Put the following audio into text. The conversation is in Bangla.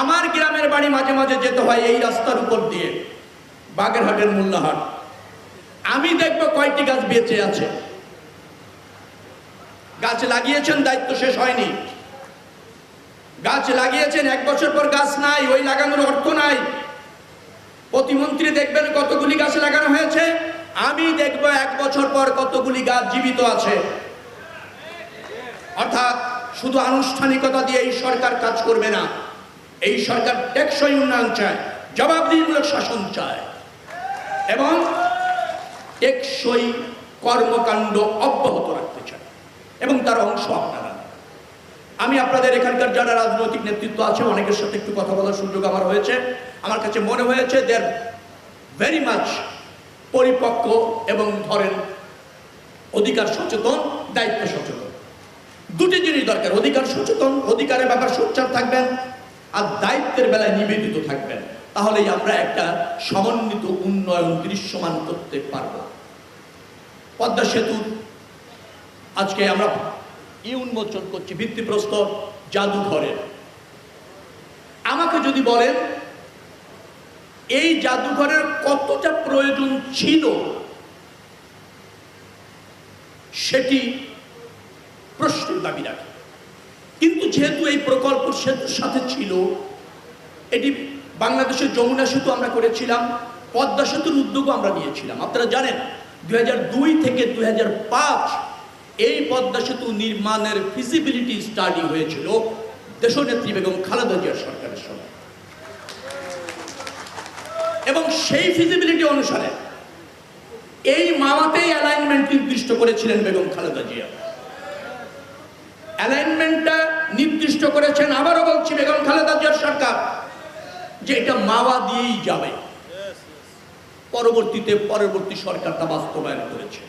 আমার গ্রামের বাড়ি মাঝে মাঝে যেতে হয় এই রাস্তার উপর দিয়ে, বাগেরহাটের মোল্লাহাট। আমি দেখব কয়টি গাছ বেঁচে আছে। গাছ লাগিয়েছেন, দায়িত্ব শেষ হয়নি। গাছ লাগিয়েছেন, 1 বছর পর গাছ নাই, ওই লাগানোর অর্থ নাই। প্রতিমন্ত্রী দেখবেন কতগুলি গাছ লাগানো হয়েছে, আমি দেখব 1 বছর পর কতগুলি গাছ জীবিত আছে। অর্থাৎ শুধু আনুষ্ঠানিকতা দিয়ে এই সরকার কাজ করবে না। এই সরকার টেকসই উন্নয়ন চায়, জবাবদিহিমূলক শাসন চায় এবং টেকসই কর্মকাণ্ড অব্যাহত রাখতে চায়, এবং তার অংশ আপনারা। আমি আপনাদের এখানকার যারা রাজনৈতিক নেতৃত্ব আছে অনেকের সাথে একটু কথা বলার সুযোগ আমার হয়েছে। আমার কাছে মনে হয়েছে দে আর ভেরি মাচ পরিপক্ক এবং ধরেন অধিকার সচেতন, দায়িত্ব সচেতন। দুটি জিনিস দরকার, অধিকার সচেতন, অধিকারের ব্যাপার সোচ্চার থাকবেন, আর দায়িত্বের বেলায় নিবেদিত থাকবেন। তাহলেই আমরা একটা সমন্বিত উন্নয়ন দৃশ্যমান করতে পারব। পদ্মা সেতু আজকে আমরা উন্মোচন করছি, ভিত্তিপ্রস্তর জাদুঘরের। আমাকে যদি বলেন এই জাদুঘরের কতটা প্রয়োজন ছিল, সেটি প্রশ্নের দাবি রাখে। কিন্তু যেহেতু এই প্রকল্প সেতুর সাথে ছিল, এটি বাংলাদেশের যমুনা সেতু আমরা করেছিলাম, পদ্মা সেতুর উদ্যোগও আমরা নিয়েছিলাম। আপনারা জানেন 2002 থেকে 2005 এই পদ্মা সেতু নির্মাণের ফিজিবিলিটি স্টাডি হয়েছিল দেশনেত্রী বেগম খালেদা জিয়ার সরকারের সময়, এবং সেই ফিজিবিলিটি অনুসারে এই মাওয়াতেই অ্যালাইনমেন্ট নির্দিষ্ট করেছিলেন বেগম খালেদা জিয়া। অ্যালাইনমেন্টটা নির্দিষ্ট করেছেন, আবারও বলছি, বেগম খালেদা জিয়ার সরকার, যে এটা মাওয়া দিয়েই যাবে। পরবর্তী সরকার তা বাস্তবায়ন করেছে।